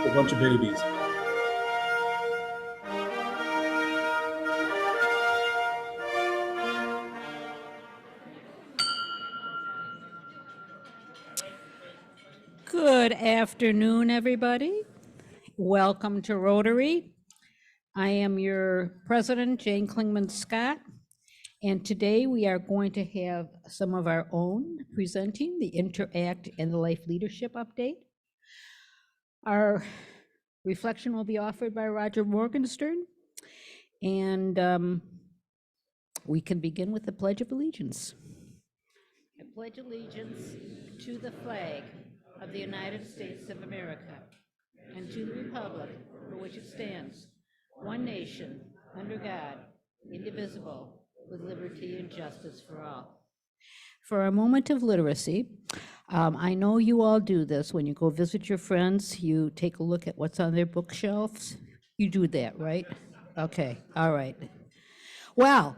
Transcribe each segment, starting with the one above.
a bunch of babies. Good afternoon, everybody. Welcome to Rotary. I am your president, Jane Klingman Scott, and today we are going to have some of our own presenting the Interact and the Life Leadership Update. Our reflection will be offered by Roger Morgenstern, and we can begin with the Pledge of Allegiance. I pledge allegiance to the flag of the United States of America and to the republic for which it stands, one nation, under God, indivisible, with liberty and justice for all. For a moment of literacy, I know you all do this when you go visit your friends, you take a look at what's on their bookshelves. You do that, right? Okay, all right. Well,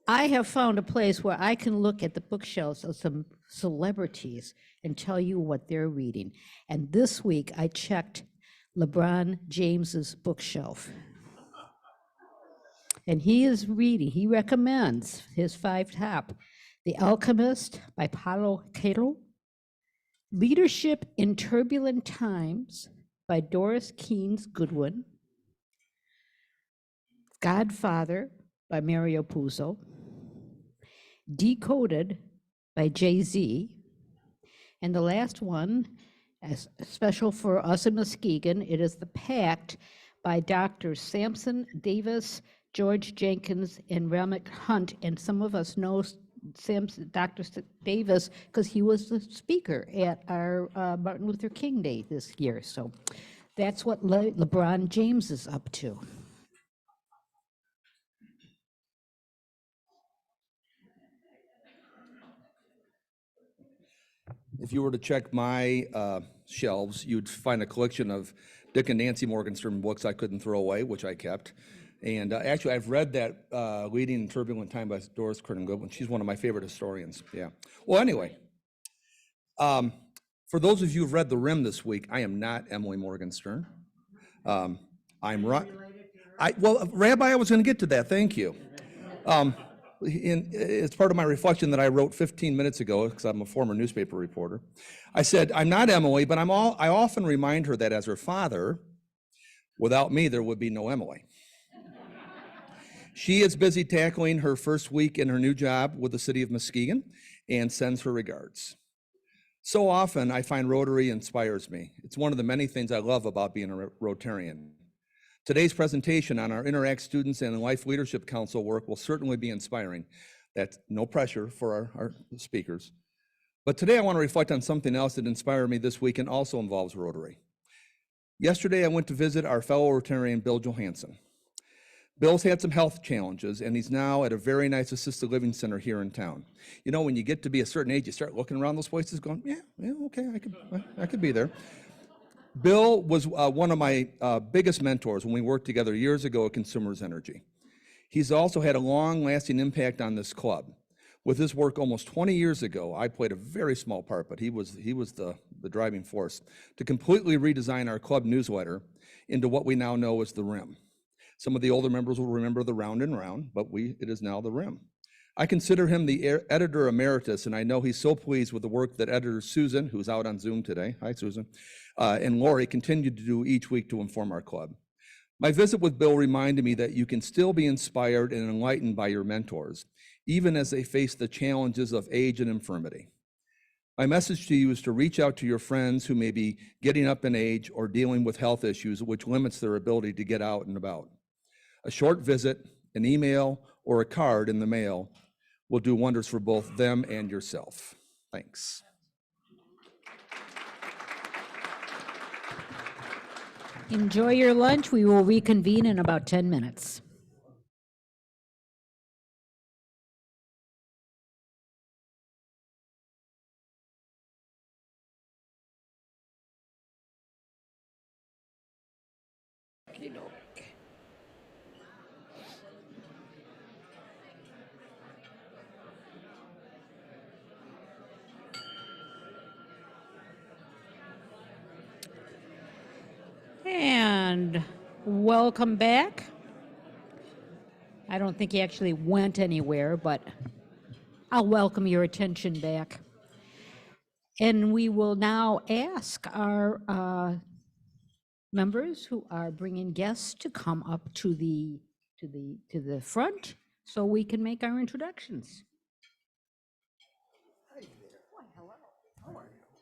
I have found a place where I can look at the bookshelves of some celebrities and tell you what they're reading. And this week I checked LeBron James's bookshelf. And he recommends his 5 top: The Alchemist by Paulo Coelho, Leadership in Turbulent Times by Doris Kearns Goodwin, Godfather by Mario Puzo, Decoded by Jay-Z, and the last one, as special for us in Muskegon, it is The Pact by Dr. Samson Davis, George Jenkins, and Ramik Hunt. And some of us know Dr. Davis because he was the speaker at our Martin Luther King Day this year. So that's what LeBron James is up to. If you were to check my shelves, you'd find a collection of Dick and Nancy Morgenstern books I couldn't throw away, which I kept. And actually, I've read that Leading in Turbulent Time by Doris Kearns Goodwin. She's one of my favorite historians. Yeah. Well, anyway, for those of you who've read The Rim this week, I am not Emily Morgenstern. I'm well, Rabbi, I was going to get to that. Thank you. It's part of my reflection that I wrote 15 minutes ago, because I'm a former newspaper reporter. I said, I'm not Emily, but I often remind her that as her father, without me, there would be no Emily. She is busy tackling her first week in her new job with the city of Muskegon and sends her regards. So often, I find Rotary inspires me. It's one of the many things I love about being a Rotarian. Today's presentation on our Interact Students and Life Leadership Council work will certainly be inspiring. That's no pressure for our speakers. But today I want to reflect on something else that inspired me this week and also involves Rotary. Yesterday I went to visit our fellow Rotarian, Bill Johansson. Bill's had some health challenges, and he's now at a very nice assisted living center here in town. You know, when you get to be a certain age, you start looking around those places going, yeah, okay, I could be there. Bill was one of my biggest mentors when we worked together years ago at Consumers Energy. He's also had a long-lasting impact on this club. With his work almost 20 years ago, I played a very small part, but he was the driving force to completely redesign our club newsletter into what we now know as The Rim. Some of the older members will remember the Round and Round, but it is now The Rim. I consider him the editor emeritus, and I know he's so pleased with the work that editor Susan, who's out on Zoom today, hi Susan, and Lori continue to do each week to inform our club. My visit with Bill reminded me that you can still be inspired and enlightened by your mentors, even as they face the challenges of age and infirmity. My message to you is to reach out to your friends who may be getting up in age or dealing with health issues, which limits their ability to get out and about. A short visit, an email, or a card in the mail will do wonders for both them and yourself. Thanks. Enjoy your lunch. We will reconvene in about 10 minutes. and welcome back. I don't think he actually went anywhere, but I'll welcome your attention back. And we will now ask our members who are bringing guests to come up to the front so we can make our introductions.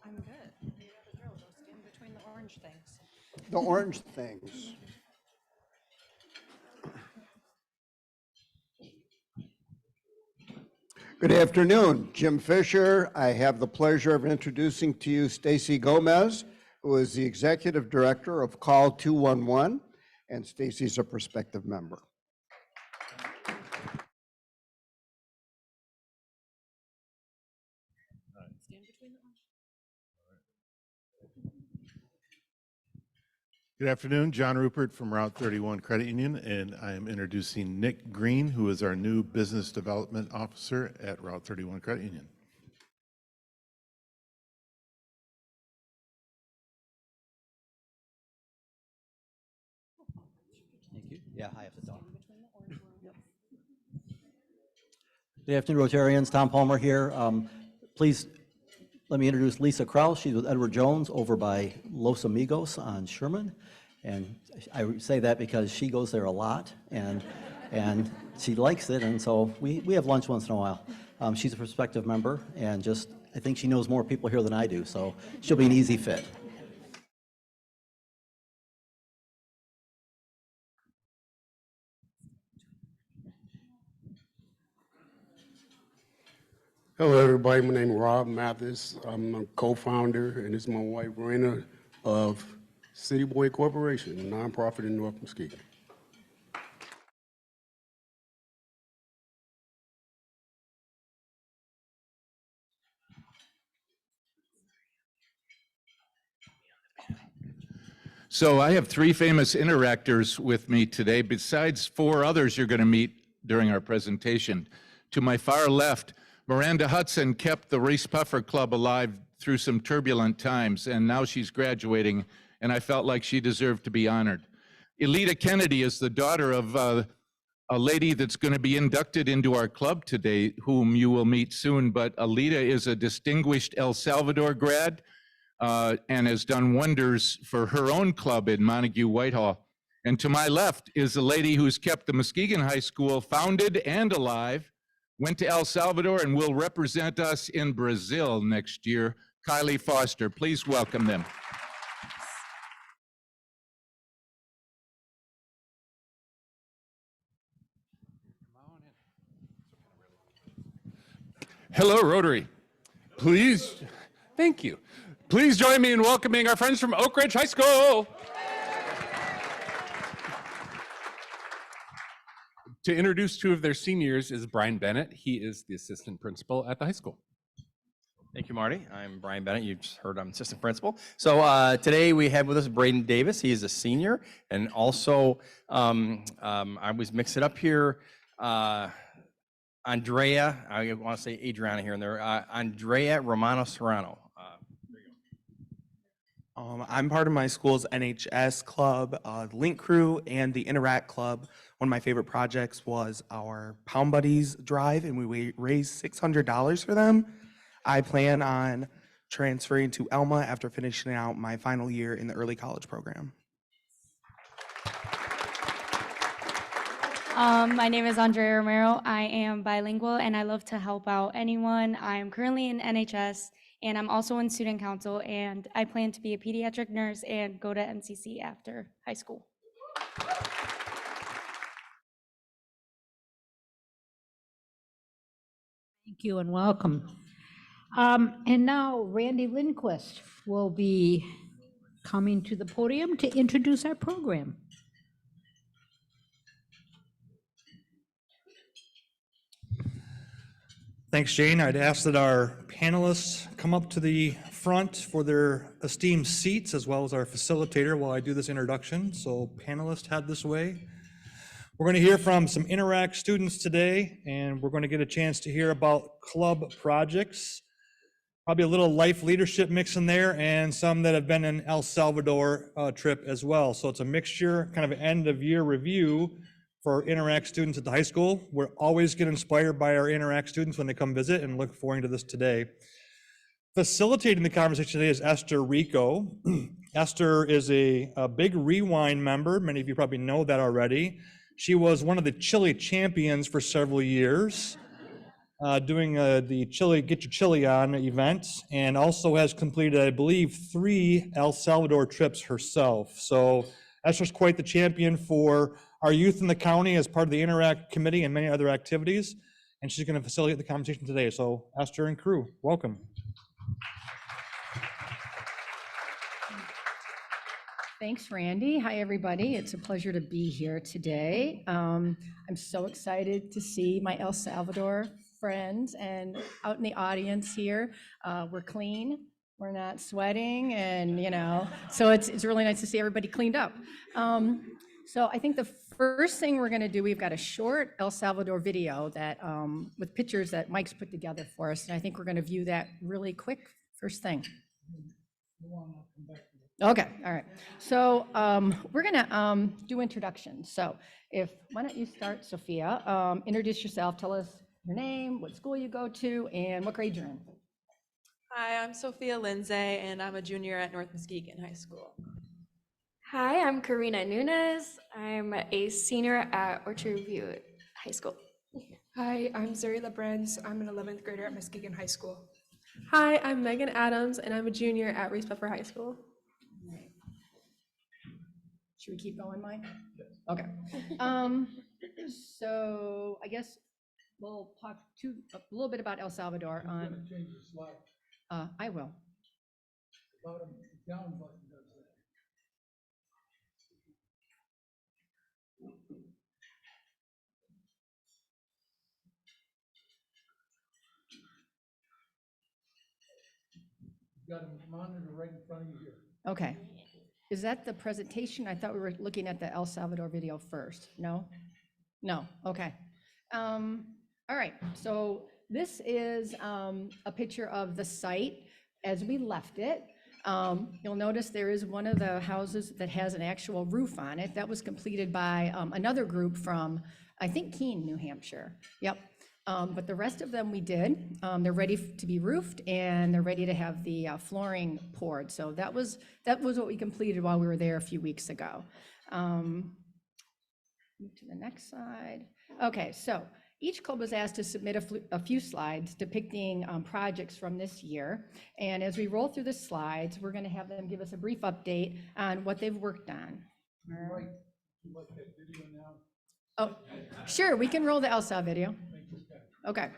I'm good. You know the drill, go stand between the orange things. The orange things. Good afternoon, Jim Fisher. I have the pleasure of introducing to you Stacy Gomez, who is the Executive Director of Call 211, and Stacy's a prospective member. Stand between the orange. Good afternoon, John Rupert from Route 31 Credit Union, and I am introducing Nick Green, who is our new Business Development Officer at Route 31 Credit Union. Thank you. Yeah, I have to talk. Good afternoon, Rotarians. Tom Palmer here. Please let me introduce Lisa Krause. She's with Edward Jones over by Los Amigos on Sherman. And I say that because she goes there a lot and she likes it. And so we have lunch once in a while. She's a prospective member and I think she knows more people here than I do. So she'll be an easy fit. Hello, everybody. My name is Rob Mathis. I'm a co-founder, and this is my wife, Rena, of City Boy Corporation, a nonprofit in North Muskegon. So I have three famous interactors with me today, besides four others you're going to meet during our presentation. To my far left, Miranda Hudson kept the Reese Puffer Club alive through some turbulent times, and now she's graduating, and I felt like she deserved to be honored. Elita Kennedy is the daughter of a lady that's going to be inducted into our club today, whom you will meet soon, but Elita is a distinguished El Salvador grad and has done wonders for her own club in Montague Whitehall. And to my left is a lady who's kept the Muskegon High School founded and alive, went to El Salvador and will represent us in Brazil next year. Kylie Foster, please welcome them. Hello, Rotary. Please, thank you. Please join me in welcoming our friends from Oak Ridge High School. To introduce two of their seniors is Brian Bennett. He is the assistant principal at the high school. Thank you, Marty. I'm Brian Bennett. You just heard I'm assistant principal. So today we have with us Braden Davis. He is a senior, and also I always mix it up here. Andrea, I want to say Adriana here and there. Andrea Romano Serrano. I'm part of my school's NHS club, Link Crew, and the Interact Club. One of my favorite projects was our Pound Buddies drive, and we raised $600 for them. I plan on transferring to Elma after finishing out my final year in the early college program. My name is Andrea Romero. I am bilingual and I love to help out anyone. I am currently in NHS and I'm also in student council, and I plan to be a pediatric nurse and go to MCC after high school. Thank you and welcome. And now Randy Lindquist will be coming to the podium to introduce our program. Thanks, Jane. I'd ask that our panelists come up to the front for their esteemed seats, as well as our facilitator while I do this introduction. So panelists, head this way. We're going to hear from some Interact students today, and we're going to get a chance to hear about club projects. probably a little life leadership mix in there, and some that have been in El Salvador trip as well. So it's a mixture, kind of an end of year review for Interact students at the high school. We're always get inspired by our Interact students when they come visit, and look forward to this today. Facilitating the conversation today is Esther Rico. Esther is a big Rewind member. Many of you probably know that already. She was one of the chili champions for several years, doing the chili, Get Your Chili On event, and also has completed, I believe, 3 El Salvador trips herself. So Esther's quite the champion for our youth in the county as part of the Interact Committee and many other activities, and she's going to facilitate the conversation today. So Esther and crew, welcome. Thanks, Randy. Hi, everybody. It's a pleasure to be here today. I'm so excited to see my El Salvador friends and out in the audience here. We're clean, we're not sweating, and so it's really nice to see everybody cleaned up. So I think the first thing we're gonna do, we've got a short El Salvador video that with pictures that Mike's put together for us, and I think we're gonna view that really quick, first thing. Okay, all right. So we're gonna do introductions. So why don't you start, Sophia? Introduce yourself, tell us your name, what school you go to, and what grade you're in. Hi, I'm Sophia Lindsay, and I'm a junior at North Muskegon High School. Hi, I'm Karina Nunez. I'm a senior at Orchard View High School. Hi, I'm Zuri Lebrenz. I'm an 11th grader at Muskegon High School. Hi, I'm Megan Adams, and I'm a junior at Reese Puffer High School. Should we keep going, Mike? Okay. So I guess we'll talk a little bit about El Salvador. Change the slide. I will. Bottom down button does that. You've got a monitor right in front of you here. Okay. Is that the presentation? I thought we were looking at the El Salvador video first. No? No, okay. All right, so this is a picture of the site as we left it. You'll notice there is one of the houses that has an actual roof on it. That was completed by another group from, I think, Keene, New Hampshire. Yep. But the rest of them we did. They're ready to be roofed, and they're ready to have the flooring poured. So that was what we completed while we were there a few weeks ago. Move to the next slide. Okay, so each club was asked to submit a few slides depicting projects from this year. And as we roll through the slides, we're going to have them give us a brief update on what they've worked on. Right. You like that video now? Oh, sure, we can roll the El Sal video. Okay.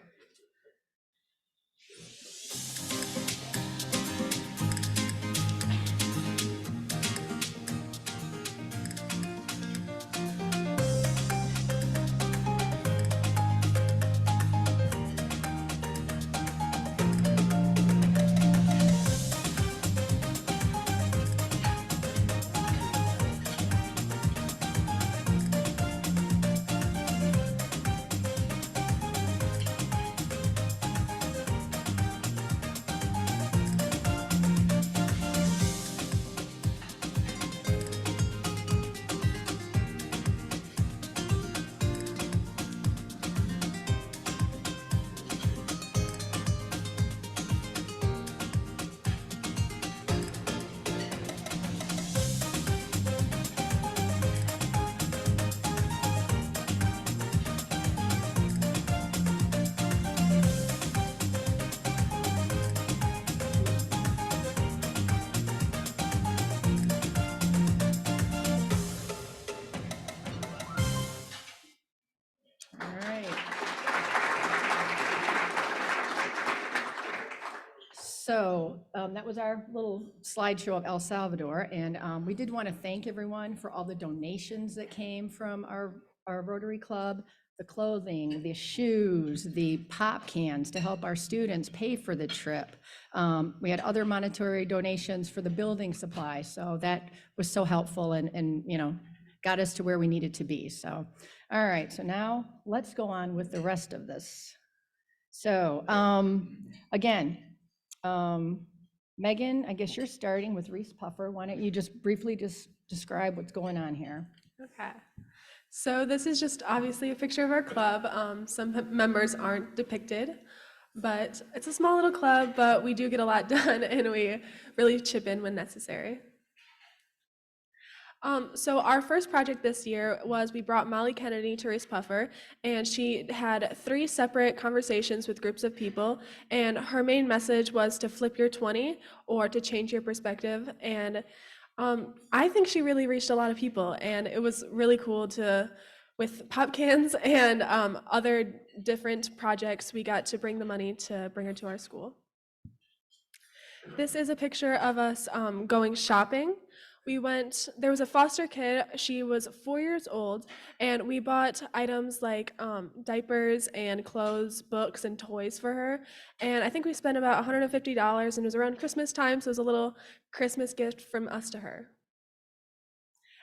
So that was our little slideshow of El Salvador, and we did want to thank everyone for all the donations that came from our Rotary Club, the clothing, the shoes, the pop cans to help our students pay for the trip. We had other monetary donations for the building supply, so that was so helpful and got us to where we needed to be. So, all right, so now let's go on with the rest of this. So again, Megan, I guess you're starting with Reese Puffer. Why don't you just briefly just describe what's going on here? Okay. So this is just obviously a picture of our club. Some members aren't depicted, but it's a small little club, but we do get a lot done and we really chip in when necessary. So our first project this year was we brought Molly Kennedy to Reese Puffer, and she had 3 separate conversations with groups of people, and her main message was to flip your 20 or to change your perspective. And I think she really reached a lot of people, and it was really cool to, with pop cans and other different projects, we got to bring the money to bring her to our school. This is a picture of us going shopping. There was a foster kid, she was 4 years old, and we bought items like diapers and clothes, books, and toys for her. And I think we spent about $150, and it was around Christmas time, so it was a little Christmas gift from us to her.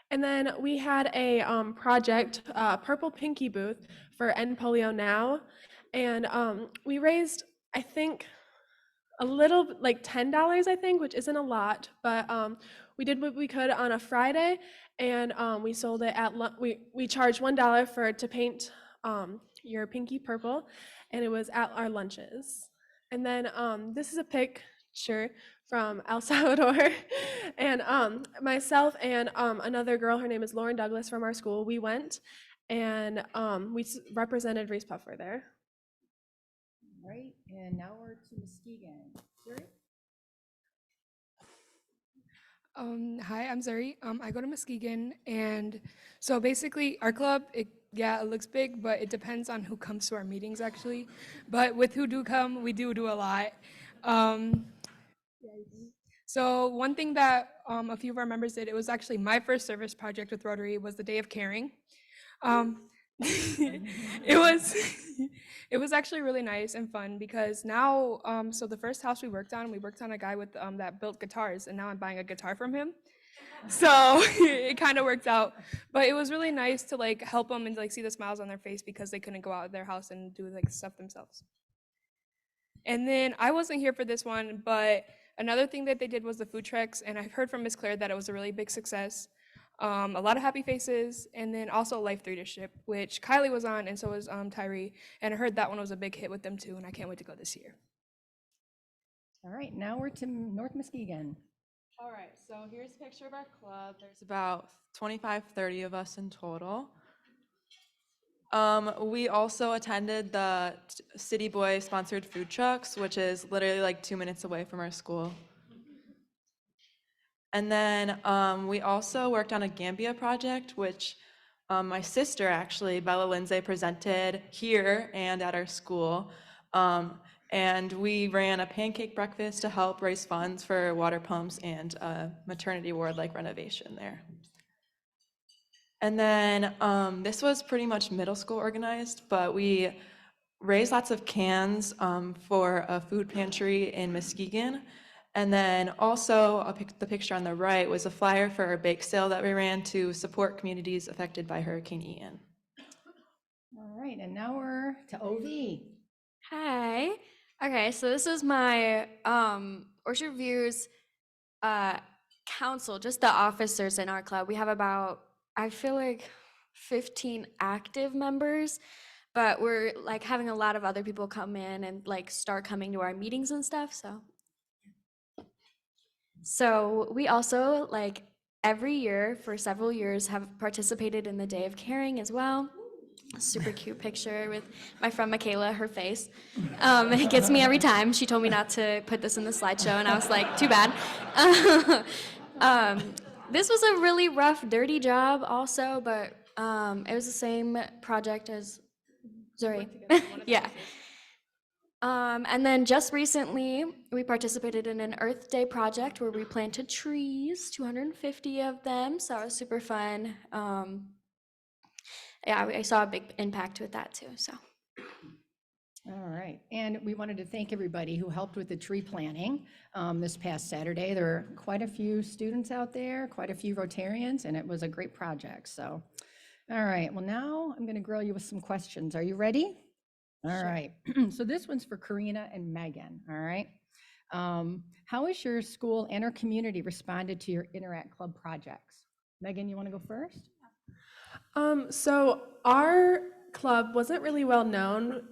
And then we had a project, Purple Pinky Booth for End Polio Now. And we raised, I think, a little, like $10, I think, which isn't a lot, but we did what we could on a Friday, and we sold it at, we charged $1 to paint your pinky purple, and it was at our lunches. And then this is a picture from El Salvador, and myself and another girl, her name is Lauren Douglas from our school, we went, and we represented Reese Puffer there. All right, and now we're to Muskegon. Zuri? Hi, I'm Zuri. I go to Muskegon, and so basically our club, it looks big, but it depends on who comes to our meetings actually. But with who do come, we do a lot. So one thing that a few of our members did, it was actually my first service project with Rotary, was the Day of Caring. It was actually really nice and fun because now, so the first house we worked on a guy with that built guitars, and now I'm buying a guitar from him. So it kind of worked out, but it was really nice to like help them and like see the smiles on their face because they couldn't go out of their house and do like stuff themselves. And then I wasn't here for this one, but another thing that they did was the food trucks, and I've heard from Miss Claire that it was a really big success. A lot of happy faces, and then also Life Leadership, which Kylie was on, and so was Tyree, and I heard that one was a big hit with them too, and I can't wait to go this year. All right, now we're to North Muskegon. All right, so here's a picture of our club. There's about 25, 30 of us in total. We also attended the City Boy sponsored food trucks, which is literally like 2 minutes away from our school. And then we also worked on a Gambia project, which my sister actually, Bella Lindsay, presented here and at our school. And we ran a pancake breakfast to help raise funds for water pumps and a maternity ward like renovation there. And then this was pretty much middle school organized, but we raised lots of cans for a food pantry in Muskegon. And then also the picture on the right was a flyer for our bake sale that we ran to support communities affected by Hurricane Ian. All right, and now we're to OV. Hi. Okay, so this is my Orchard Views council, just the officers in our club. We have about, I feel like 15 active members, but we're like having a lot of other people come in and like start coming to our meetings and stuff, So we also, like, every year for several years have participated in the Day of Caring as well. A super cute picture with my friend Michaela, her face. It gets me every time. She told me not to put this in the slideshow, and I was like, too bad. This was a really rough, dirty job also, but it was the same project as Zuri. Yeah. And then just recently, we participated in an Earth Day project where we planted trees, 250 of them, so it was super fun. Yeah, I saw a big impact with that too, so. All right, and we wanted to thank everybody who helped with the tree planting this past Saturday. There were quite a few students out there, quite a few Rotarians, and it was a great project, so. All right, well now I'm gonna grill you with some questions. Are you ready? All right, so this one's for Karina and Megan, all right? How has your school and our community responded to your Interact Club projects? Megan, you want to go first? So our club wasn't really well known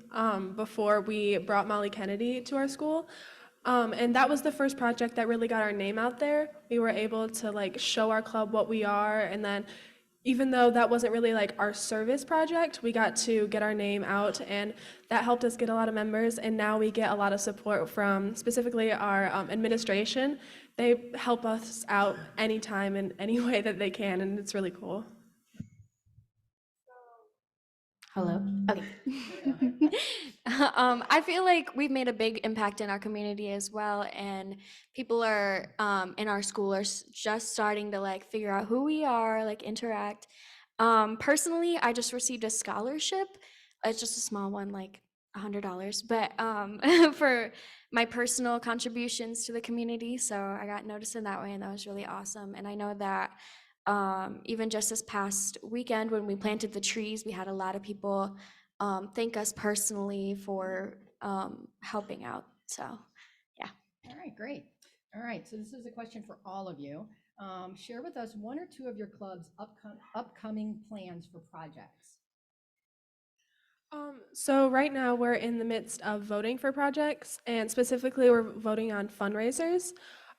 before we brought Molly Kennedy to our school. And that was the first project that really got our name out there. We were able to like show our club what we are, and then even though that wasn't really like our service project, we got to get our name out, and that helped us get a lot of members. And now we get a lot of support from specifically our administration. They help us out anytime in any way that they can, and it's really cool. Hello. Okay. I feel like we've made a big impact in our community as well, and people are in our school are just starting to like figure out who we are, like interact. Personally, I just received a scholarship. It's just a small one, like $100, but for my personal contributions to the community. So I got noticed in that way, and that was really awesome. And I know that even just this past weekend when we planted the trees, we had a lot of people thank us personally for helping out. So, yeah. All right, great. All right, so this is a question for all of you. Share with us one or two of your club's upcoming plans for projects. So right now we're in the midst of voting for projects, and specifically we're voting on fundraisers.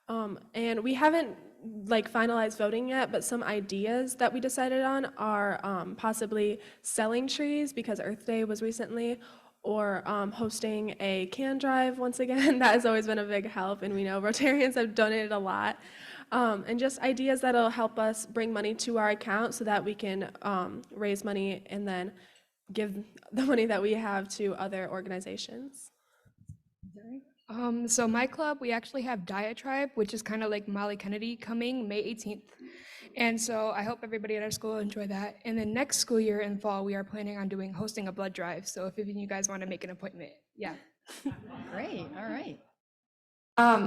And we haven't like finalized voting yet, but some ideas that we decided on are possibly selling trees because Earth Day was recently, or hosting a can drive once again. That has always been a big help, and we know Rotarians have donated a lot. And just ideas that'll help us bring money to our account so that we can raise money and then give the money that we have to other organizations. So my club, we actually have Diatribe, which is kind of like Molly Kennedy, coming May 18th. And so I hope everybody at our school enjoy that. And then next school year in fall, we are planning on hosting a blood drive. So if any of you guys want to make an appointment, yeah. Great, all right.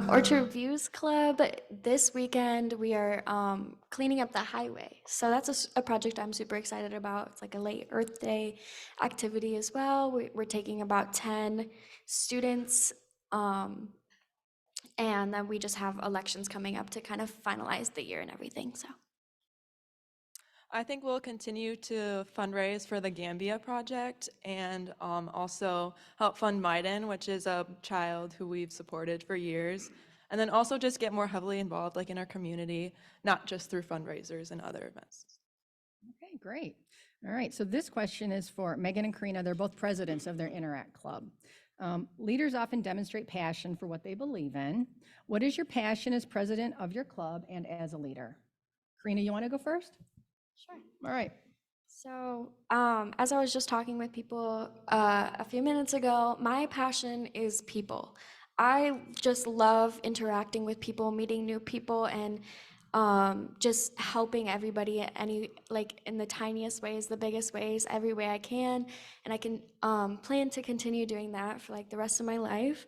Orchard Views Club, this weekend we are cleaning up the highway. So that's a project I'm super excited about. It's like a late Earth Day activity as well. We're taking about 10 students, and then we just have elections coming up to kind of finalize the year and everything. So I think we'll continue to fundraise for the Gambia project, and also help fund Maiden, which is a child who we've supported for years. And then also just get more heavily involved like in our community, not just through fundraisers and other events. Okay, great. All right, so this question is for Megan and Karina. They're both presidents of their Interact Club. Leaders often demonstrate passion for what they believe in. What is your passion as president of your club and as a leader? Karina, you want to go first? Sure. All right. So, as I was just talking with people a few minutes ago, my passion is people. I just love interacting with people, meeting new people, and just helping everybody in the tiniest ways, the biggest ways, every way I can. And I can plan to continue doing that for like the rest of my life.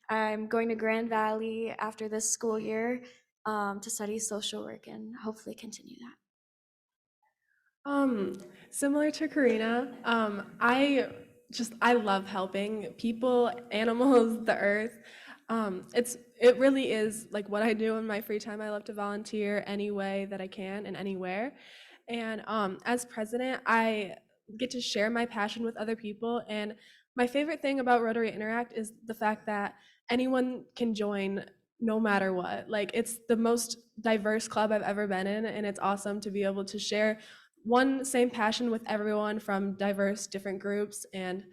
I'm going to Grand Valley after this school year to study social work and hopefully continue that. Similar to Karina, I love helping people, animals, the earth. It really is like what I do in my free time. I love to volunteer any way that I can and anywhere. And as president, I get to share my passion with other people. And my favorite thing about Rotary Interact is the fact that anyone can join no matter what. Like, it's the most diverse club I've ever been in, and it's awesome to be able to share one same passion with everyone from diverse different groups, and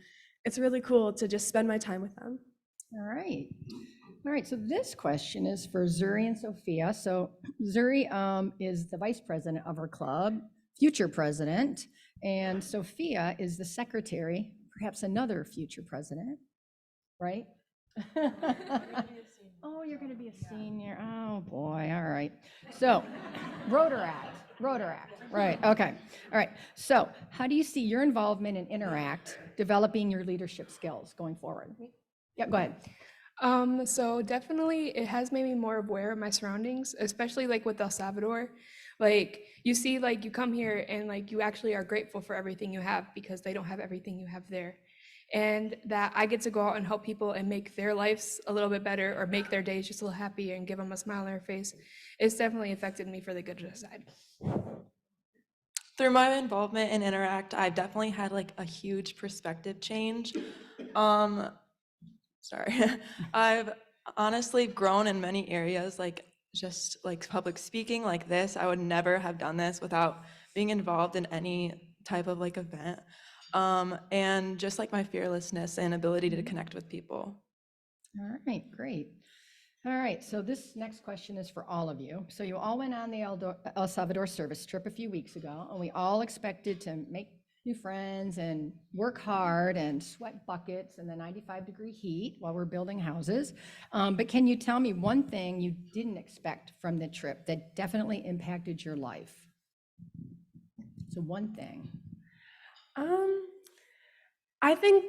it's really cool to just spend my time with them. All right. All right, so this question is for Zuri and Sophia. So Zuri is the vice president of our club, future president, and Sophia is the secretary, perhaps another future president, right? Oh, you're going to be a senior. Oh, boy. All right. So Rotaract. Right. Okay. All right. So how do you see your involvement in Interact developing your leadership skills going forward? Yeah, go ahead. So definitely it has made me more aware of my surroundings, especially like with El Salvador. Like, you see, like, you come here and like you actually are grateful for everything you have because they don't have everything you have there. and that I get to go out and help people and make their lives a little bit better or make their days just a little happier and give them a smile on their face. It's definitely affected me for the good side. Through my involvement in Interact, I've definitely had like a huge perspective change. Sorry, I've honestly grown in many areas, like just like public speaking like this. I would never have done this without being involved in any type of like event. And just like my fearlessness and ability to connect with people. All right, great. All right, so this next question is for all of you. So you all went on the El Salvador service trip a few weeks ago, and we all expected to make new friends and work hard and sweat buckets in the 95-degree heat while we're building houses. But can you tell me one thing you didn't expect from the trip that definitely impacted your life? So one thing. I think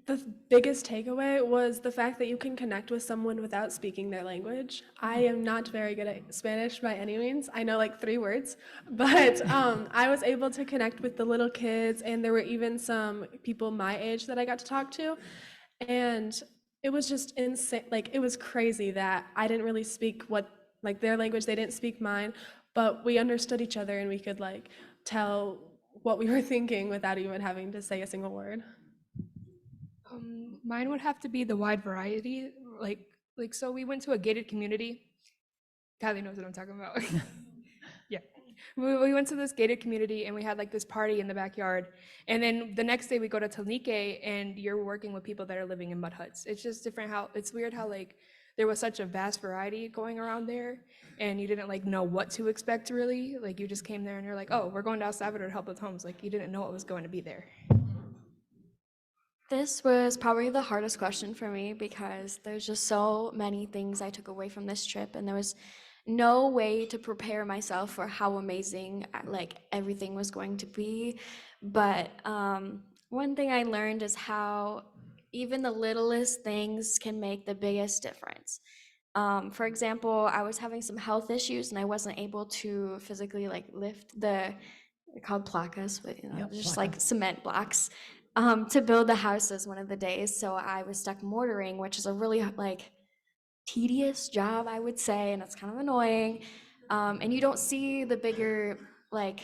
the biggest takeaway was the fact that you can connect with someone without speaking their language. I am not very good at Spanish by any means. I know like 3 words, but I was able to connect with the little kids, and there were even some people my age that I got to talk to. And it was just insane. Like, it was crazy that I didn't really speak their language, they didn't speak mine, but we understood each other and we could like tell what we were thinking without even having to say a single word. Mine would have to be the wide variety. Like so we went to a gated community. Kylie knows what I'm talking about. Yeah. We went to this gated community and we had like this party in the backyard. And then the next day we go to Telnique and you're working with people that are living in mud huts. It's just different it's weird how like there was such a vast variety going around there and you didn't like know what to expect really. Like you just came there and you're like, oh, we're going to El Salvador to help with homes. Like you didn't know what was going to be there. This was probably the hardest question for me because there's just so many things I took away from this trip, and there was no way to prepare myself for how amazing like everything was going to be. But one thing I learned is how even the littlest things can make the biggest difference. For example, I was having some health issues and I wasn't able to physically like lift they're called placas, but you know, Yep, just placa. like cement blocks. To build the houses one of the days. So I was stuck mortaring, which is a really like tedious job, I would say, and it's kind of annoying. And you don't see the bigger like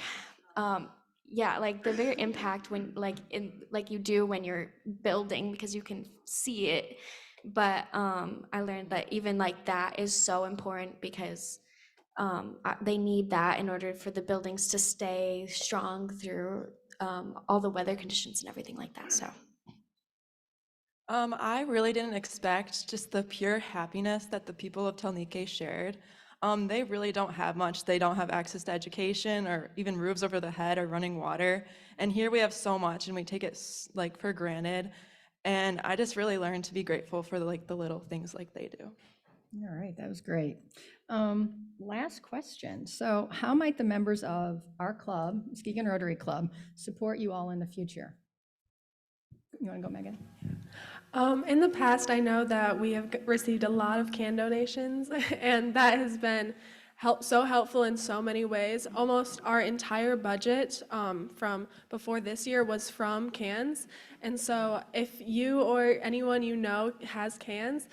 like the bigger impact when like you do when you're building because you can see it. But I learned that even like that is so important because they need that in order for the buildings to stay strong through all the weather conditions and everything like that. So I really didn't expect just the pure happiness that the people of Telnique shared. They really don't have much. They don't have access to education or even roofs over the head or running water. And here we have so much and we take it like for granted. And I just really learned to be grateful for the little things like they do. All right, that was great. Last question. So how might the members of our club, Muskegon Rotary Club, support you all in the future? You want to go, Megan? In the past, I know that we have received a lot of can donations, and that has been so helpful in so many ways. Almost our entire budget from before this year was from cans. And so if you or anyone you know has cans,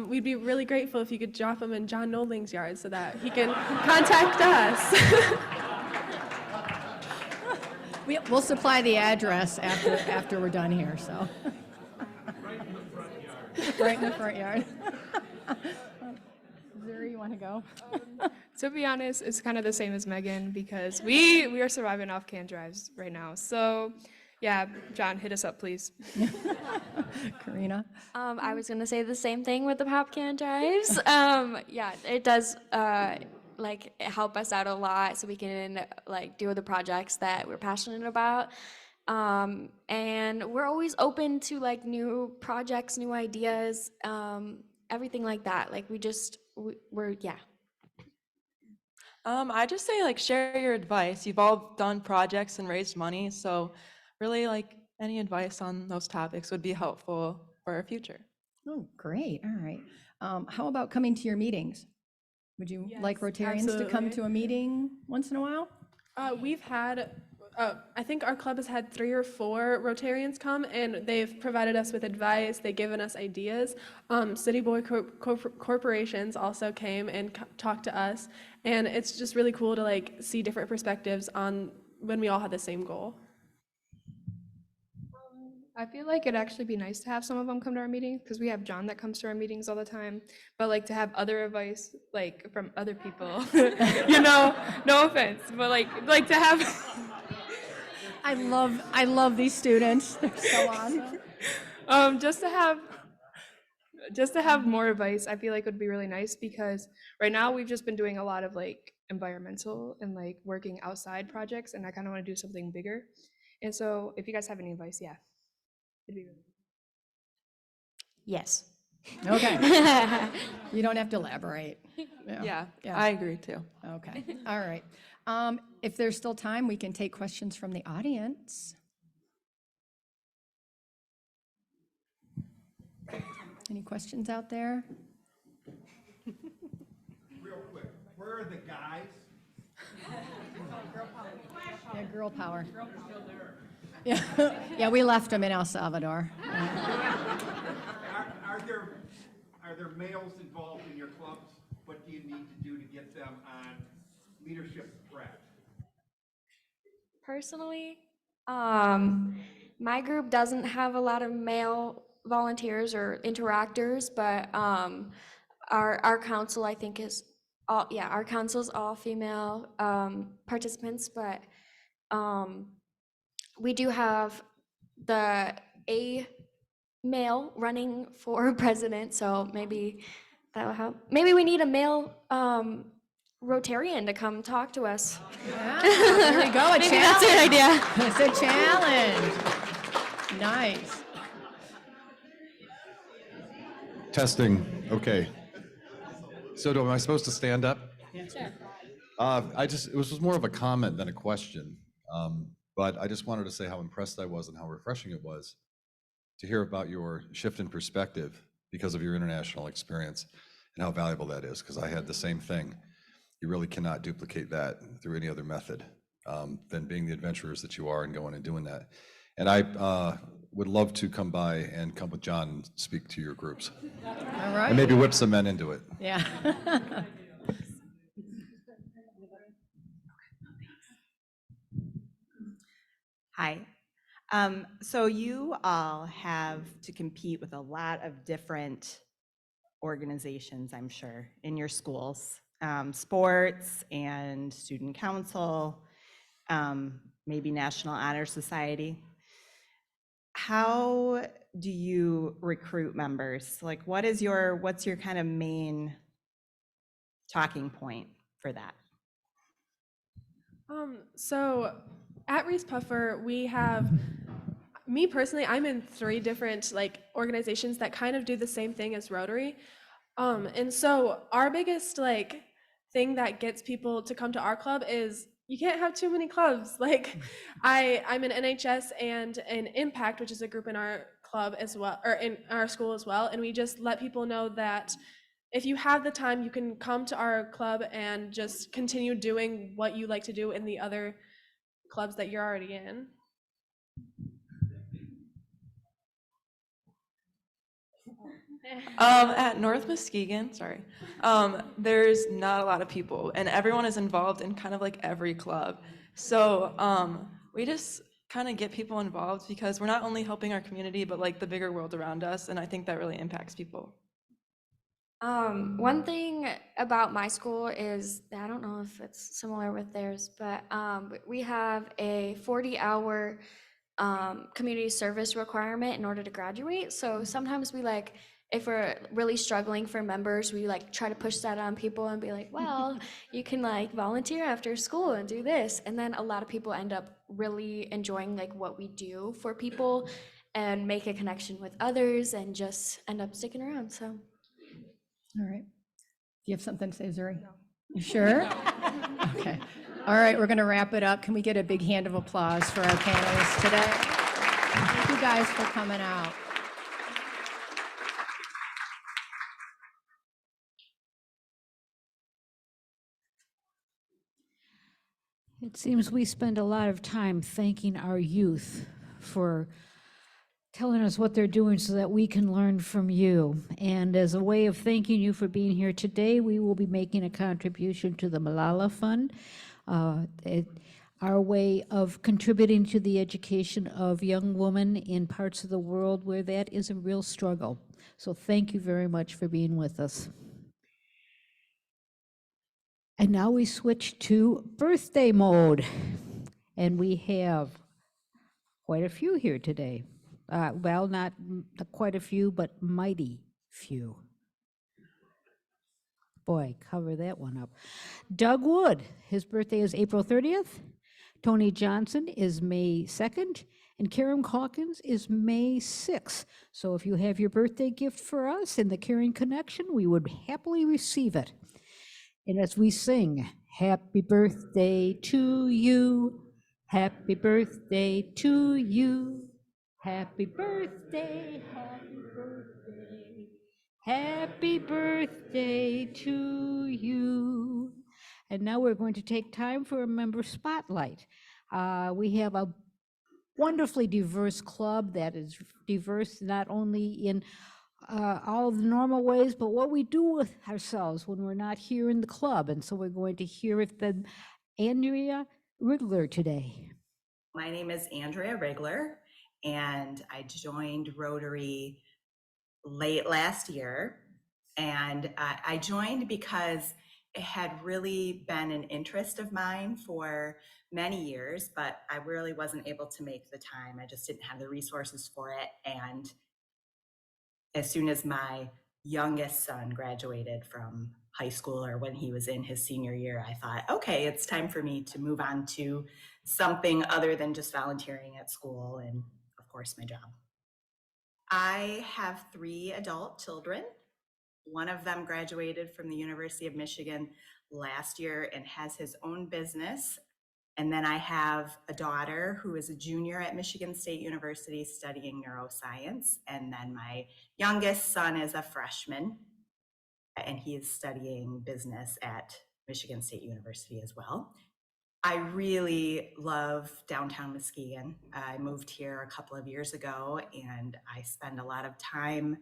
we'd be really grateful if you could drop them in John Nolding's yard so that he can contact us. We'll supply the address after we're done here, so. Right in the front yard. Zuri, you want to go? To be honest, it's kind of the same as Megan because we are surviving off can drives right now. So yeah, John, hit us up, please. Karina? I was gonna say the same thing with the pop can drives. Yeah, it does like help us out a lot so we can like do the projects that we're passionate about. And we're always open to like new projects, new ideas, everything like that. Like we're yeah. I just say like share your advice. You've all done projects and raised money, so really like any advice on those topics would be helpful for our future. Oh, great. All right. How about coming to your meetings? Would you like Rotarians to come absolutely. to a meeting once in a while? We've had I think our club has had 3 or 4 Rotarians come, and they've provided us with advice. They've given us ideas. City Boy corporations also came and talked to us, and it's just really cool to like see different perspectives on when we all had the same goal. I feel like it'd actually be nice to have some of them come to our meetings because we have John that comes to our meetings all the time. But like to have other advice like from other people, you know, no offense, but like to have. I love these students. They're so awesome. Just to have more advice, I feel like would be really nice because right now we've just been doing a lot of like environmental and like working outside projects, and I kind of want to do something bigger. And so if you guys have any advice, yeah. Yes. Okay. You don't have to elaborate. Yeah, I agree too. Okay, all right. If there's still time, we can take questions from the audience. Any questions out there? Real quick, where are the guys? Yeah, girl power. Yeah, yeah, we left them in El Salvador. Are there males involved in your clubs? What do you need to do to get them on leadership track? Personally, my group doesn't have a lot of male volunteers or interactors, but our council, I think, is all, yeah, our council is all female participants, but we do have a male running for president, so maybe that will help. Maybe we need a male Rotarian to come talk to us. Yeah, there we go, a Maybe challenge. that's a good idea. It's a challenge. Nice. Testing, okay. So am I supposed to stand up? Sure. It was more of a comment than a question. But I just wanted to say how impressed I was and how refreshing it was to hear about your shift in perspective because of your international experience and how valuable that is, because I had the same thing. You really cannot duplicate that through any other method than being the adventurers that you are and going and doing that. And I would love to come by and come with John and speak to your groups. All right. And maybe whip some men into it. Yeah. Hi. So you all have to compete with a lot of different organizations, I'm sure, in your schools, sports and student council, maybe National Honor Society. How do you recruit members? Like, what's your kind of main talking point for that? So at Reese Puffer, we have, me personally, I'm in 3 different like organizations that kind of do the same thing as Rotary. And so our biggest like thing that gets people to come to our club is you can't have too many clubs. Like I'm in NHS and an Impact, which is a group in our club as well, or in our school as well. And we just let people know that if you have the time, you can come to our club and just continue doing what you like to do in the other clubs that you're already in. At North Muskegon, sorry, there's not a lot of people, and everyone is involved in kind of like every club. So we just kind of get people involved because we're not only helping our community, but like the bigger world around us, and I think that really impacts people. One thing about my school is, I don't know if it's similar with theirs, but we have a 40-hour community service requirement in order to graduate. So sometimes we like, if we're really struggling for members, we like try to push that on people and be like, well, you can like volunteer after school and do this. And then a lot of people end up really enjoying like what we do for people and make a connection with others and just end up sticking around, so. All right. Do you have something to say, Zuri? No. You sure? Okay. All right, we're going to wrap it up. Can we get a big hand of applause for our panelists today? Thank you guys for coming out. It seems we spend a lot of time thanking our youth for telling us what they're doing so that we can learn from you. And as a way of thanking you for being here today, we will be making a contribution to the Malala Fund. Our way of contributing to the education of young women in parts of the world where that is a real struggle. So thank you very much for being with us. And now we switch to birthday mode. And we have quite a few here today. Well, not quite a few, but mighty few. Boy, cover that one up. Doug Wood, his birthday is April 30th. Tony Johnson is May 2nd. And Karen Calkins is May 6th. So if you have your birthday gift for us in the Caring Connection, we would happily receive it. And as we sing, happy birthday to you, happy birthday to you, happy birthday, happy birthday, happy birthday to you. And now we're going to take time for a member spotlight. We have a wonderfully diverse club that is diverse not only in all of the normal ways, but what we do with ourselves when we're not here in the club. And so we're going to hear from Andrea Rigler today. My name is Andrea Rigler, and I joined Rotary late last year. And I joined because it had really been an interest of mine for many years, but I really wasn't able to make the time. I just didn't have the resources for it. And as soon as my youngest son graduated from high school, or when he was in his senior year, I thought, okay, it's time for me to move on to something other than just volunteering at school and, of course, my job. I have 3 adult children. One of them graduated from the University of Michigan last year and has his own business. And then I have a daughter who is a junior at Michigan State University studying neuroscience. And then my youngest son is a freshman, and he is studying business at Michigan State University as well. I really love downtown Muskegon. I moved here a couple of years ago, and I spend a lot of time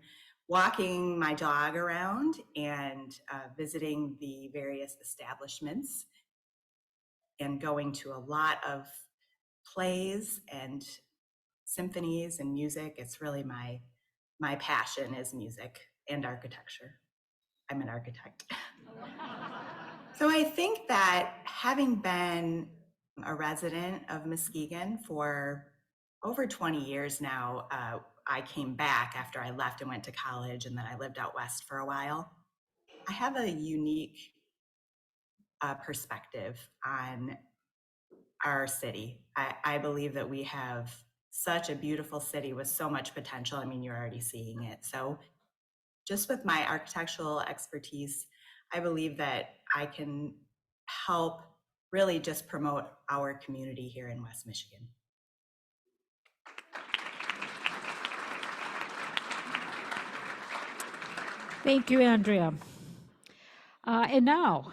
walking my dog around and visiting the various establishments and going to a lot of plays and symphonies and music. It's really my passion is music and architecture. I'm an architect. So I think that having been a resident of Muskegon for over 20 years now, I came back after I left and went to college, and then I lived out west for a while. I have a unique perspective on our city. I believe that we have such a beautiful city with so much potential. I mean, you're already seeing it. So just with my architectural expertise, I believe that I can help really just promote our community here in West Michigan. Thank you, Andrea. And now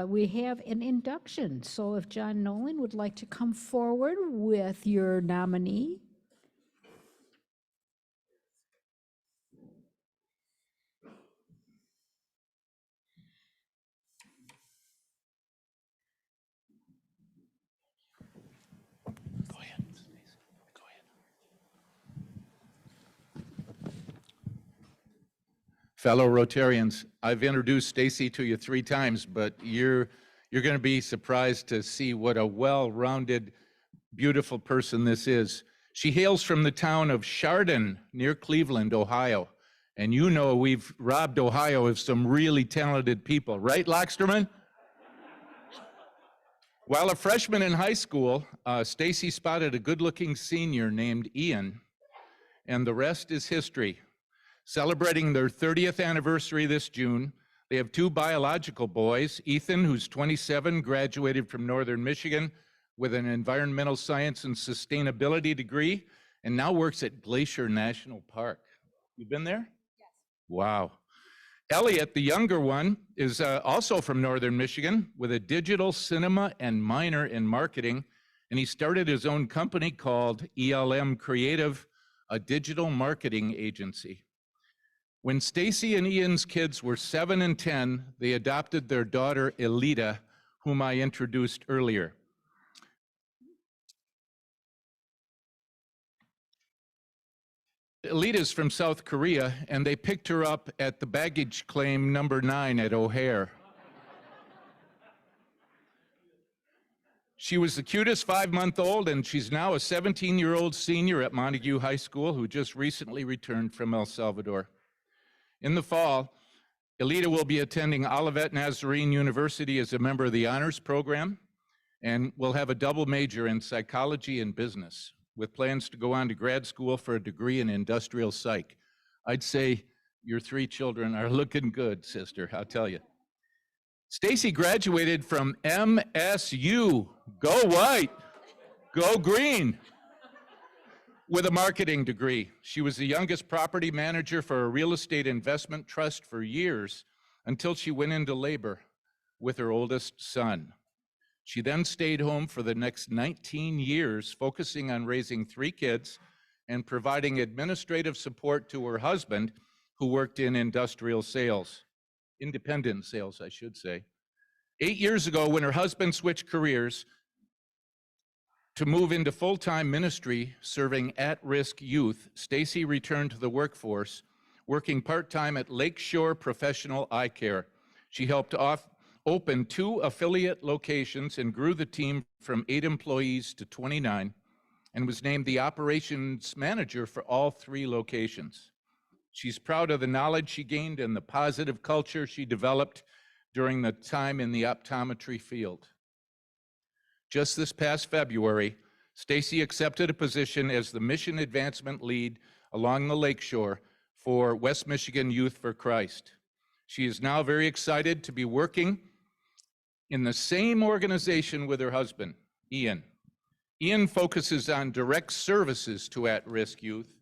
we have an induction. So if John Nolan would like to come forward with your nominee. Fellow Rotarians, I've introduced Stacy to you 3 times, but you're going to be surprised to see what a well-rounded, beautiful person this is. She hails from the town of Chardon, near Cleveland, Ohio. And you know we've robbed Ohio of some really talented people, right, Locksterman? While a freshman in high school, Stacy spotted a good-looking senior named Ian, and the rest is history. Celebrating their 30th anniversary this June, they have 2 biological boys. Ethan, who's 27, graduated from Northern Michigan with an environmental science and sustainability degree, and now works at Glacier National Park. You been there? Yes. Wow. Elliot, the younger one, is also from Northern Michigan with a digital cinema and minor in marketing, and he started his own company called ELM Creative, a digital marketing agency. When Stacy and Ian's kids were 7 and 10, they adopted their daughter, Elita, whom I introduced earlier. Elita's from South Korea, and they picked her up at the baggage claim number 9 at O'Hare. She was the cutest 5-month-old, and she's now a 17-year-old senior at Montague High School who just recently returned from El Salvador. In the fall, Elita will be attending Olivet Nazarene University as a member of the honors program, and will have a double major in psychology and business, with plans to go on to grad school for a degree in industrial psych. I'd say your 3 children are looking good, sister, I'll tell you. Stacy graduated from MSU, go white, go green, with a marketing degree. She was the youngest property manager for a real estate investment trust for years until she went into labor with her oldest son. She then stayed home for the next 19 years, focusing on raising 3 kids and providing administrative support to her husband, who worked in industrial sales, independent sales, I should say. 8 years ago, when her husband switched careers to move into full-time ministry serving at-risk youth, Stacy returned to the workforce, working part-time at Lakeshore Professional Eye Care. She helped open 2 affiliate locations and grew the team from 8 employees to 29, and was named the operations manager for all 3 locations. She's proud of the knowledge she gained and the positive culture she developed during the time in the optometry field. Just this past February, Stacy accepted a position as the mission advancement lead along the Lakeshore for West Michigan Youth for Christ. She is now very excited to be working in the same organization with her husband, Ian. Ian focuses on direct services to at-risk youth.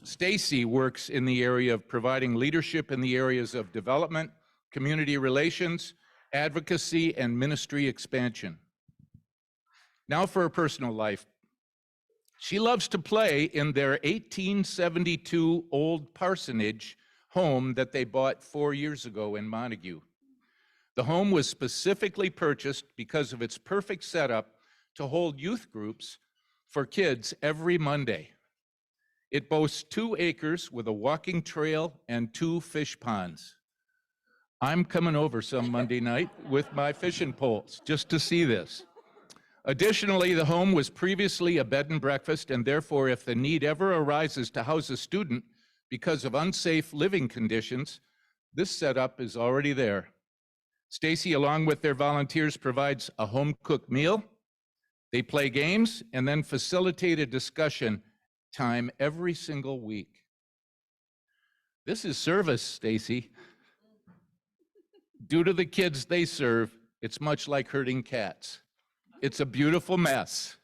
Stacy works in the area of providing leadership in the areas of development, community relations, advocacy, and ministry expansion. Now for her personal life. She loves to play in their 1872 old parsonage home that they bought 4 years ago in Montague. The home was specifically purchased because of its perfect setup to hold youth groups for kids every Monday. It boasts 2 acres with a walking trail and 2 fish ponds. I'm coming over some Monday night with my fishing poles just to see this. Additionally, the home was previously a bed and breakfast, and therefore, if the need ever arises to house a student because of unsafe living conditions, this setup is already there. Stacy, along with their volunteers, provides a home-cooked meal. They play games and then facilitate a discussion time every single week. This is service, Stacy. Due to the kids they serve, it's much like herding cats. It's a beautiful mess.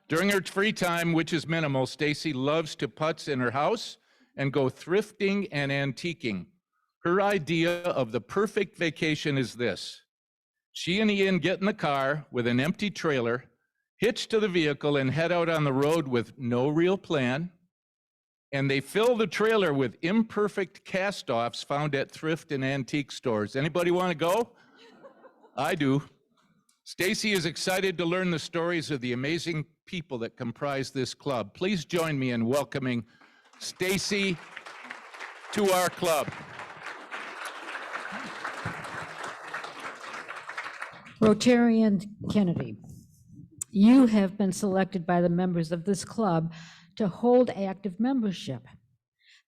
During her free time, which is minimal, Stacy loves to putz in her house and go thrifting and antiquing. Her idea of the perfect vacation is this. She and Ian get in the car with an empty trailer, hitch to the vehicle, and head out on the road with no real plan. And they fill the trailer with imperfect cast-offs found at thrift and antique stores. Anybody want to go? I do. Stacy is excited to learn the stories of the amazing people that comprise this club. Please join me in welcoming Stacy to our club. Rotarian Kennedy, you have been selected by the members of this club to hold active membership.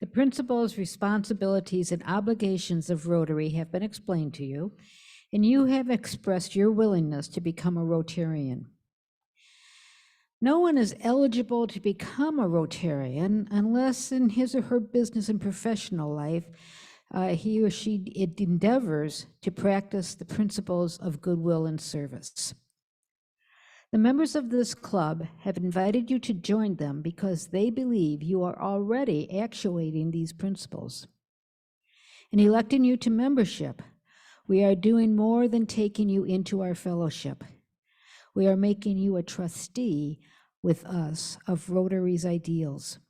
The principles, responsibilities, and obligations of Rotary have been explained to you, and you have expressed your willingness to become a Rotarian. No one is eligible to become a Rotarian unless in his or her business and professional life, he or she endeavors to practice the principles of goodwill and service. The members of this club have invited you to join them because they believe you are already actuating these principles. In electing you to membership, we are doing more than taking you into our fellowship. We are making you a trustee with us of Rotary's ideals.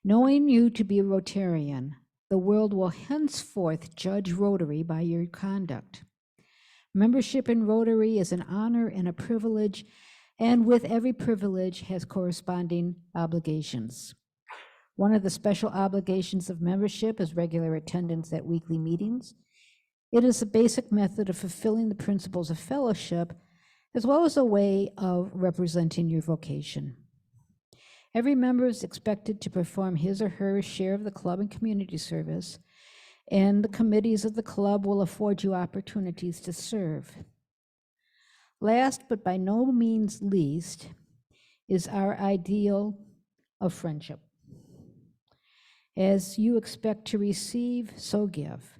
Knowing you to be a Rotarian, the world will henceforth judge Rotary by your conduct. Membership in Rotary is an honor and a privilege, and with every privilege has corresponding obligations. One of the special obligations of membership is regular attendance at weekly meetings. It is a basic method of fulfilling the principles of fellowship, as well as a way of representing your vocation. Every member is expected to perform his or her share of the club and community service, and the committees of the club will afford you opportunities to serve. Last, but by no means least, is our ideal of friendship. As you expect to receive, so give.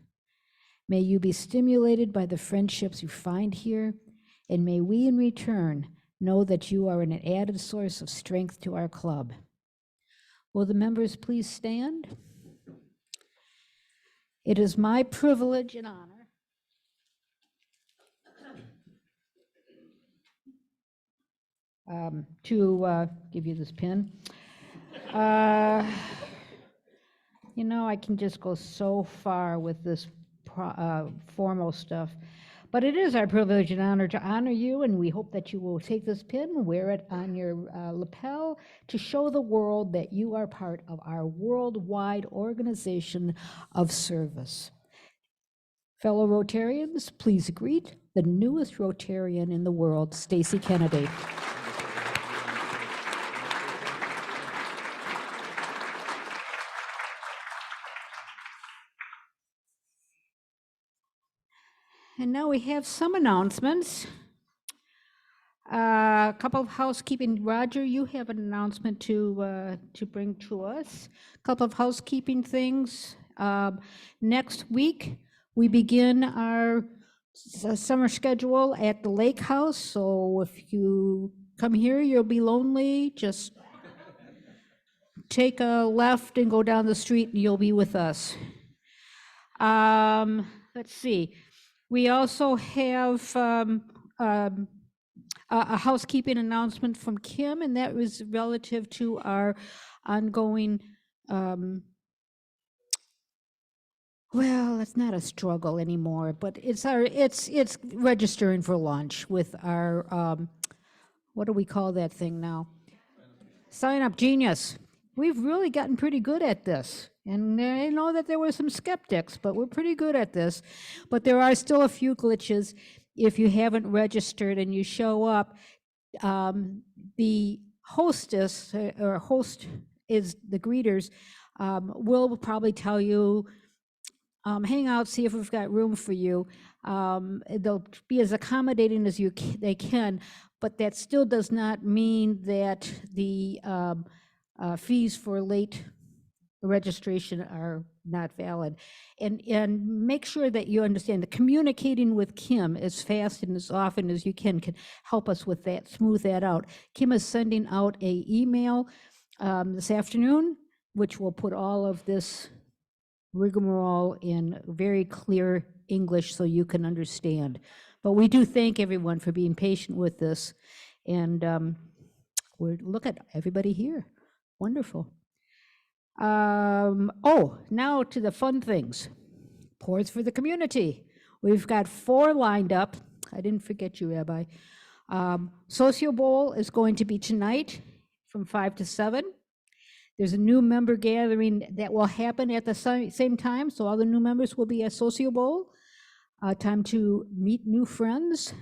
May you be stimulated by the friendships you find here, and may we in return know that you are an added source of strength to our club. Will the members please stand? It is my privilege and honor to give you this pin. You know, I can just go so far with this formal stuff, but it is our privilege and honor to honor you, and we hope that you will take this pin, wear it on your lapel to show the world that you are part of our worldwide organization of service. Fellow Rotarians, please greet the newest Rotarian in the world, Stacy Kennedy. And now we have some announcements. A couple of housekeeping. Roger, you have an announcement to bring to us. A couple of housekeeping things. Next week, we begin our summer schedule at the Lake House. So if you come here, you'll be lonely. Just take a left and go down the street, and you'll be with us. Let's see. We also have a housekeeping announcement from Kim, and that was relative to our ongoing, well, it's not a struggle anymore, but it's registering for lunch with our, what do we call that thing now? Sign Up Genius. We've really gotten pretty good at this. And I know that there were some skeptics, but we're pretty good at this. But there are still a few glitches. If you haven't registered and you show up, the hostess or host is the greeters will probably tell you, hang out, see if we've got room for you. They'll be as accommodating as they can, but that still does not mean that the fees for late registration are not valid. And make sure that you understand that communicating with Kim as fast and as often as you can help us with that, smooth that out. Kim is sending out an email this afternoon, which will put all of this rigmarole in very clear English so you can understand. But we do thank everyone for being patient with this. And look at everybody here. Wonderful. Now to the fun things. Pours for the community. We've got 4 lined up. I didn't forget you, Rabbi. Socio Bowl is going to be tonight from 5 to 7. There's a new member gathering that will happen at the same time, so all the new members will be at Socio Bowl. Time to meet new friends.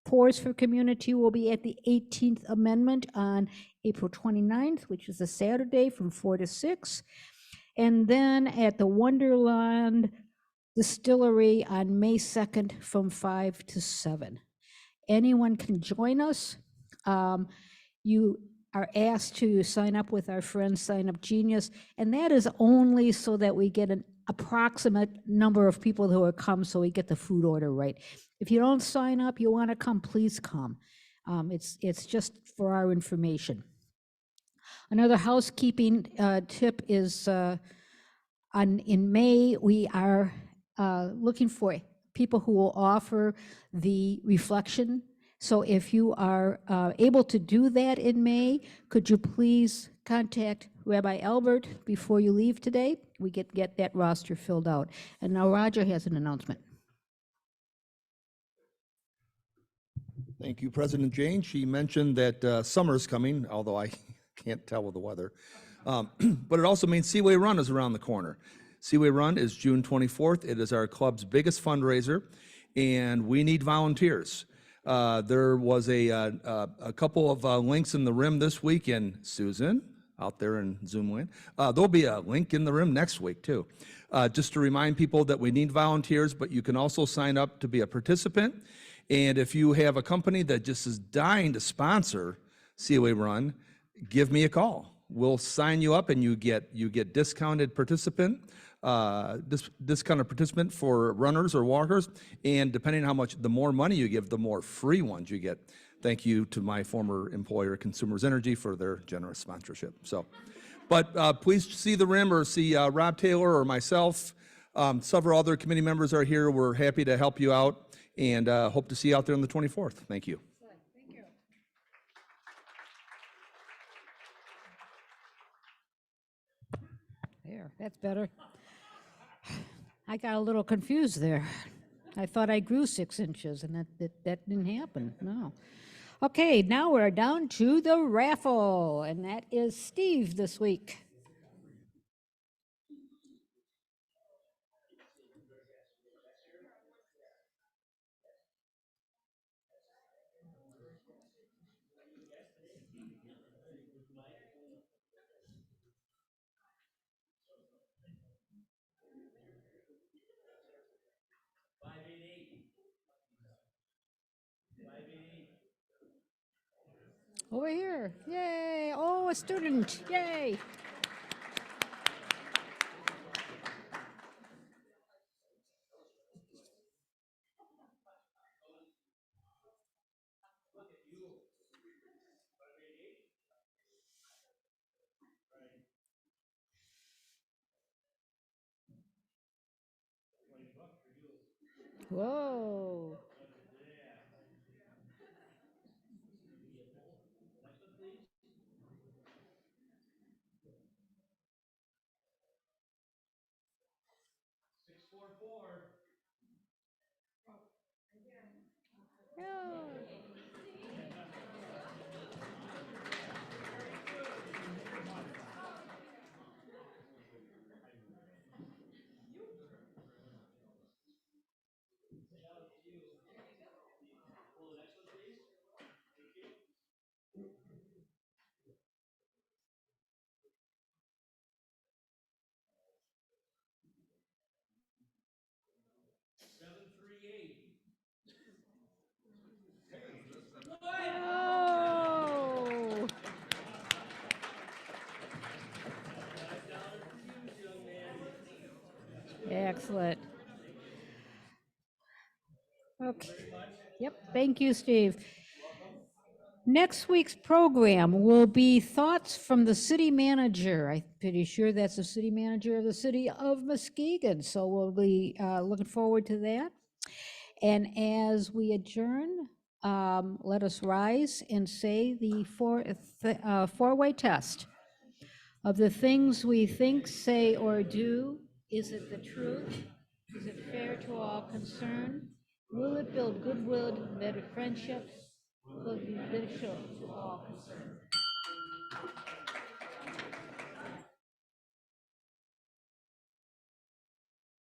Pours for Community will be at the 18th Amendment on April 29th, which is a Saturday from 4 to 6. And then at the Wonderland Distillery on May 2nd from 5 to 7. Anyone can join us. You are asked to sign up with our friends Sign Up Genius, and that is only so that we get an approximate number of people who will come so we get the food order right. If you don't sign up, you want to come, please come. It's just for our information. Another housekeeping tip is In May, we are looking for people who will offer the reflection. So if you are able to do that in May, could you please contact Rabbi Albert before you leave today? We get that roster filled out. And now Roger has an announcement. Thank you, President Jane. She mentioned that summer's coming, although I can't tell with the weather. But it also means Seaway Run is around the corner. Seaway Run is June 24th. It is our club's biggest fundraiser, and we need volunteers. There was a couple of links in the rim this week, and Susan, out there in Zoom land, there'll be a link in the rim next week too. Just to remind people that we need volunteers, but you can also sign up to be a participant. And if you have a company that just is dying to sponsor Seaway Run, give me a call. We'll sign you up, and you get discounted participant, discounted participant for runners or walkers. And depending on how much, the more money you give, the more free ones you get. Thank you to my former employer, Consumers Energy, for their generous sponsorship. So, but please see the rim or see Rob Taylor or myself. Several other committee members are here. We're happy to help you out. And hope to see you out there on the 24th. Thank you. Thank you. There, that's better. I got a little confused there. I thought I grew 6 inches, and that didn't happen. No. Okay, now we're down to the raffle, and that is Steve this week. Over here, yay, oh, a student, yay. Whoa. Whoa. Excellent. Okay. Yep, thank you, Steve. Next week's program will be thoughts from the city manager. I'm pretty sure that's the city manager of the city of Muskegon. So we'll be looking forward to that. And as we adjourn, let us rise and say the four-way test. Of the things we think, say, or do, is it the truth? Is it fair to all concerned? Will it build goodwill, better friendship? Will it be beneficial to all concerned?